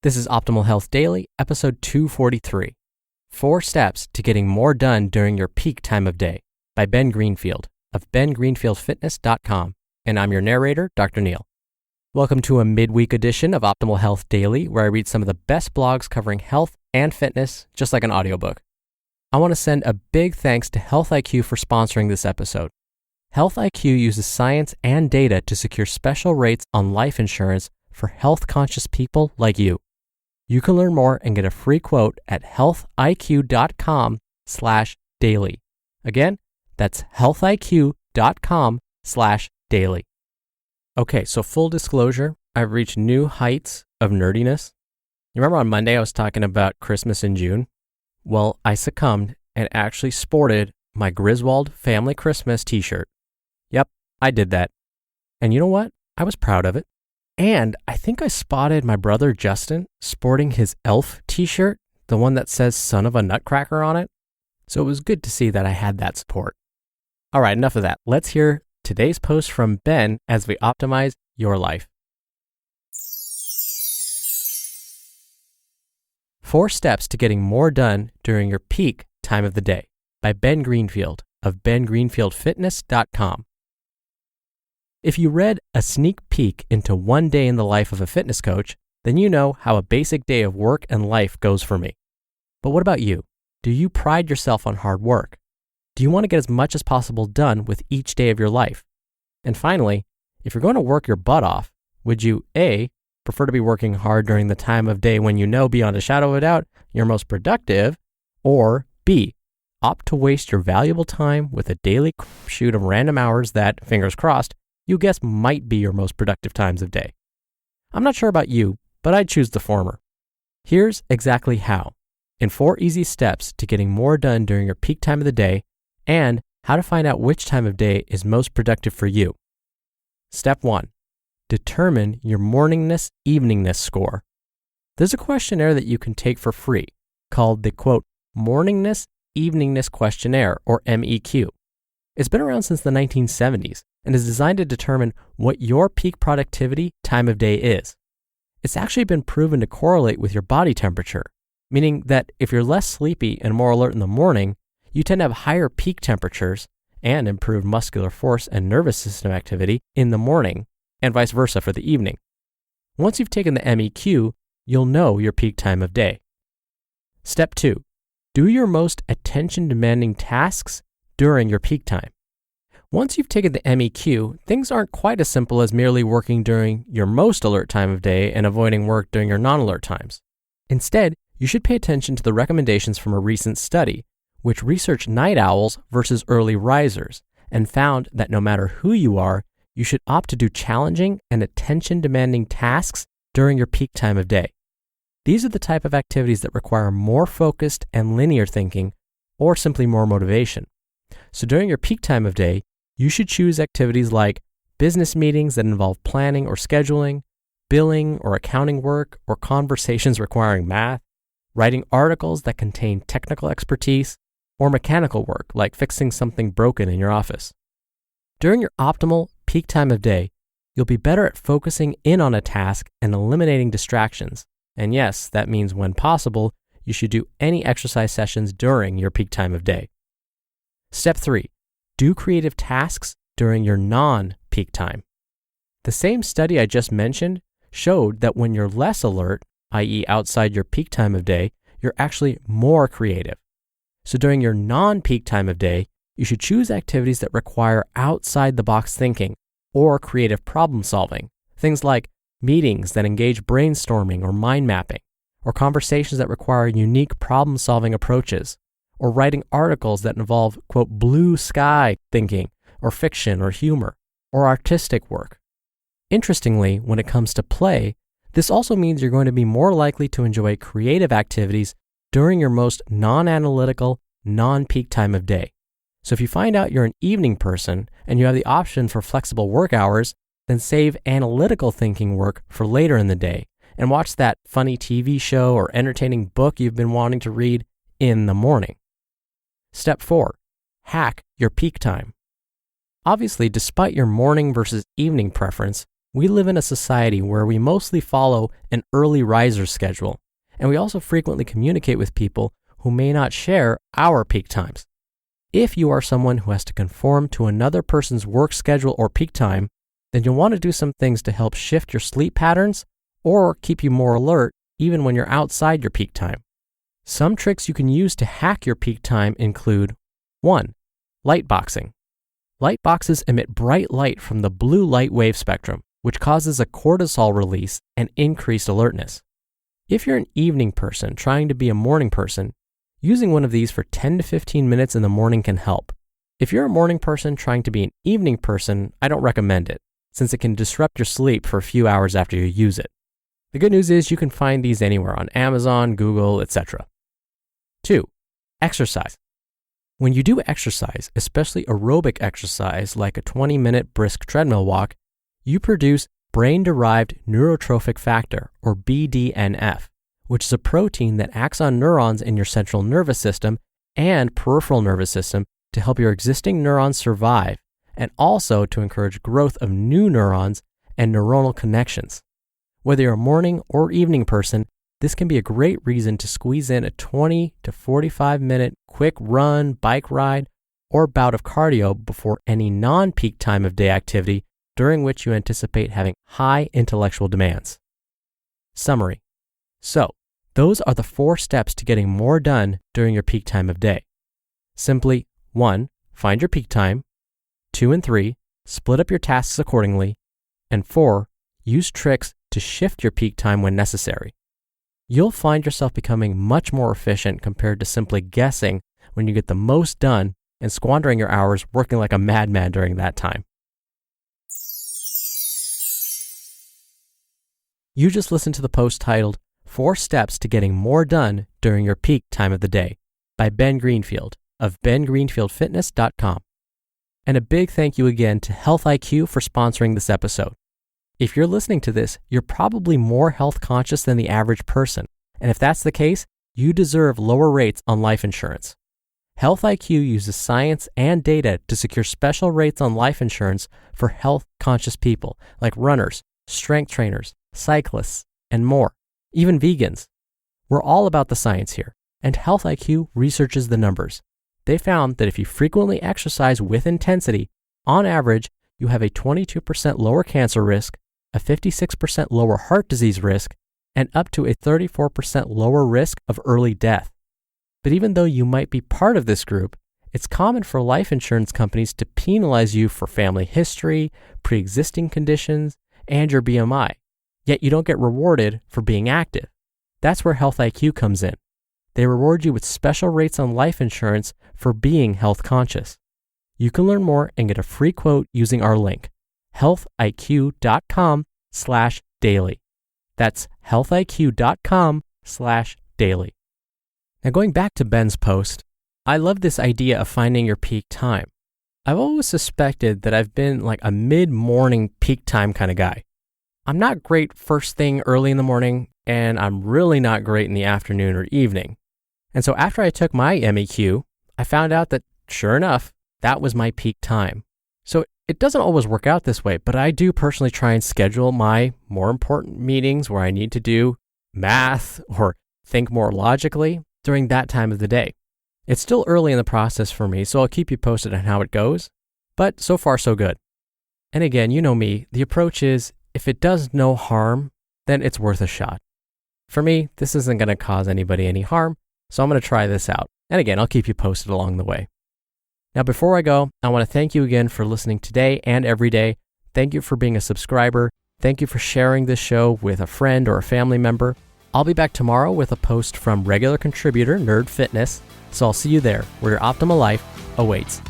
This is Optimal Health Daily, episode 243. 4 Steps to Getting More Done During Your Peak Time of Day by Ben Greenfield of bengreenfieldfitness.com. And I'm your narrator, Dr. Neil. Welcome to a midweek edition of Optimal Health Daily, where I read some of the best blogs covering health and fitness, just like an audiobook. I want to send a big thanks to Health IQ for sponsoring this episode. Health IQ uses science and data to secure special rates on life insurance for health-conscious people like you. You can learn more and get a free quote at healthiq.com/daily. Again, that's healthiq.com/daily. Okay, so full disclosure, I've reached new heights of nerdiness. You remember on Monday I was talking about Christmas in June? Well, I succumbed and actually sported my Griswold Family Christmas t-shirt. Yep, I did that. And you know what? I was proud of it. And I think I spotted my brother Justin sporting his elf t-shirt, the one that says son of a nutcracker on it. So it was good to see that I had that support. All right, enough of that. Let's hear today's post from Ben as we optimize your life. 4 Steps to Getting More Done During Your Peak Time of the Day by Ben Greenfield of bengreenfieldfitness.com. If you read a sneak peek into one day in the life of a fitness coach, then you know how a basic day of work and life goes for me. But what about you? Do you pride yourself on hard work? Do you want to get as much as possible done with each day of your life? And finally, if you're going to work your butt off, would you A, prefer to be working hard during the time of day when you know beyond a shadow of a doubt you're most productive, or B, opt to waste your valuable time with a daily shoot of random hours that, fingers crossed, you guess might be your most productive times of day? I'm not sure about you, but I'd choose the former. Here's exactly how, in 4 easy steps to getting more done during your peak time of the day, and how to find out which time of day is most productive for you. Step 1. Determine your morningness, eveningness score. There's a questionnaire that you can take for free called the, quote, Morningness, Eveningness Questionnaire, or MEQ. It's been around since the 1970s and is designed to determine what your peak productivity time of day is. It's actually been proven to correlate with your body temperature, meaning that if you're less sleepy and more alert in the morning, you tend to have higher peak temperatures and improved muscular force and nervous system activity in the morning, and vice versa for the evening. Once you've taken the MEQ, you'll know your peak time of day. Step 2. Do your most attention-demanding tasks during your peak time. Once you've taken the MEQ, things aren't quite as simple as merely working during your most alert time of day and avoiding work during your non-alert times. Instead, you should pay attention to the recommendations from a recent study, which researched night owls versus early risers, and found that no matter who you are, you should opt to do challenging and attention-demanding tasks during your peak time of day. These are the type of activities that require more focused and linear thinking, or simply more motivation. So during your peak time of day, you should choose activities like business meetings that involve planning or scheduling, billing or accounting work, or conversations requiring math, writing articles that contain technical expertise, or mechanical work like fixing something broken in your office. During your optimal peak time of day, you'll be better at focusing in on a task and eliminating distractions. And yes, that means when possible, you should do any exercise sessions during your peak time of day. Step 3. Do creative tasks during your non-peak time. The same study I just mentioned showed that when you're less alert, i.e. outside your peak time of day, you're actually more creative. So during your non-peak time of day, you should choose activities that require outside-the-box thinking or creative problem solving. Things like meetings that engage brainstorming or mind mapping, or conversations that require unique problem solving approaches, or writing articles that involve, quote, blue sky thinking, or fiction or humor, or artistic work. Interestingly, when it comes to play, this also means you're going to be more likely to enjoy creative activities during your most non-analytical, non-peak time of day. So if you find out you're an evening person and you have the option for flexible work hours, then save analytical thinking work for later in the day and watch that funny TV show or entertaining book you've been wanting to read in the morning. Step 4. Hack your peak time. Obviously, despite your morning versus evening preference, We live in a society where we mostly follow an early riser schedule, and we also frequently communicate with people who may not share our peak times. If you are someone who has to conform to another person's work schedule or peak time, then you'll want to do some things to help shift your sleep patterns or keep you more alert even when you're outside your peak time. Some tricks you can use to hack your peak time include 1. Light boxing. Light boxes emit bright light from the blue light wave spectrum, which causes a cortisol release and increased alertness. If you're an evening person trying to be a morning person, using one of these for 10 to 15 minutes in the morning can help. If you're a morning person trying to be an evening person, I don't recommend it, since it can disrupt your sleep for a few hours after you use it. The good news is you can find these anywhere on Amazon, Google, etc. 2. Exercise. When you do exercise, especially aerobic exercise like a 20-minute brisk treadmill walk, you produce brain-derived neurotrophic factor, or BDNF, which is a protein that acts on neurons in your central nervous system and peripheral nervous system to help your existing neurons survive and also to encourage growth of new neurons and neuronal connections. Whether you're a morning or evening person, this can be a great reason to squeeze in a 20 to 45-minute quick run, bike ride, or bout of cardio before any non-peak time of day activity during which you anticipate having high intellectual demands. Summary. So, those are the 4 steps to getting more done during your peak time of day. Simply, 1. Find your peak time. 2 and 3. Split up your tasks accordingly. And 4. Use tricks to shift your peak time when necessary. You'll find yourself becoming much more efficient compared to simply guessing when you get the most done and squandering your hours working like a madman during that time. You just listened to the post titled 4 Steps to Getting More Done During Your Peak Time of the Day by Ben Greenfield of bengreenfieldfitness.com. And a big thank you again to Health IQ for sponsoring this episode. If you're listening to this, you're probably more health conscious than the average person. And if that's the case, you deserve lower rates on life insurance. Health IQ uses science and data to secure special rates on life insurance for health conscious people like runners, strength trainers, cyclists, and more, even vegans. We're all about the science here, and Health IQ researches the numbers. They found that if you frequently exercise with intensity, on average, you have a 22% lower cancer risk, a 56% lower heart disease risk, and up to a 34% lower risk of early death. But even though you might be part of this group, it's common for life insurance companies to penalize you for family history, pre-existing conditions, and your BMI. Yet you don't get rewarded for being active. That's where Health IQ comes in. They reward you with special rates on life insurance for being health conscious. You can learn more and get a free quote using our link, healthiq.com/daily. That's healthiq.com/daily. Now going back to Ben's post, I love this idea of finding your peak time. I've always suspected that I've been like a mid-morning peak time kind of guy. I'm not great first thing early in the morning, and I'm really not great in the afternoon or evening. And so after I took my MEQ, I found out that, sure enough, that was my peak time. So it doesn't always work out this way, but I do personally try and schedule my more important meetings where I need to do math or think more logically during that time of the day. It's still early in the process for me, so I'll keep you posted on how it goes, but so far so good. And again, you know me, the approach is, if it does no harm, then it's worth a shot. For me, this isn't going to cause anybody any harm, so I'm going to try this out. And again, I'll keep you posted along the way. Now, before I go, I want to thank you again for listening today and every day. Thank you for being a subscriber. Thank you for sharing this show with a friend or a family member. I'll be back tomorrow with a post from regular contributor Nerd Fitness, so I'll see you there where your optimal life awaits.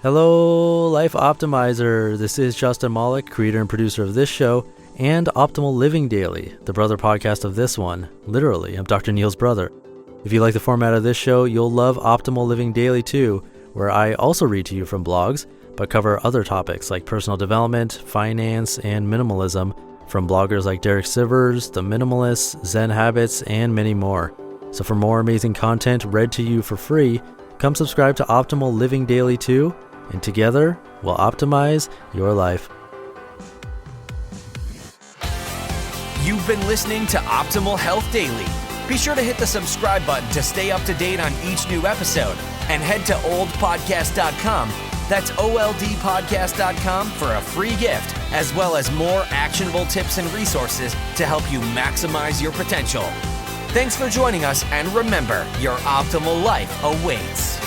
Hello, Life Optimizer. This is Justin Malik, creator and producer of this show and Optimal Living Daily, the brother podcast of this one. Literally, I'm Dr. Neil's brother. If you like the format of this show, you'll love Optimal Living Daily too, where I also read to you from blogs, but cover other topics like personal development, finance, and minimalism from bloggers like Derek Sivers, The Minimalists, Zen Habits, and many more. So for more amazing content read to you for free, come subscribe to Optimal Living Daily too, and together we'll optimize your life. been listening to Optimal Health Daily. Be sure to hit the subscribe button to stay up to date on each new episode, and head to oldpodcast.com. That's oldpodcast.com for a free gift, as well as more actionable tips and resources to help you maximize your potential. Thanks for joining us, and remember, your optimal life awaits.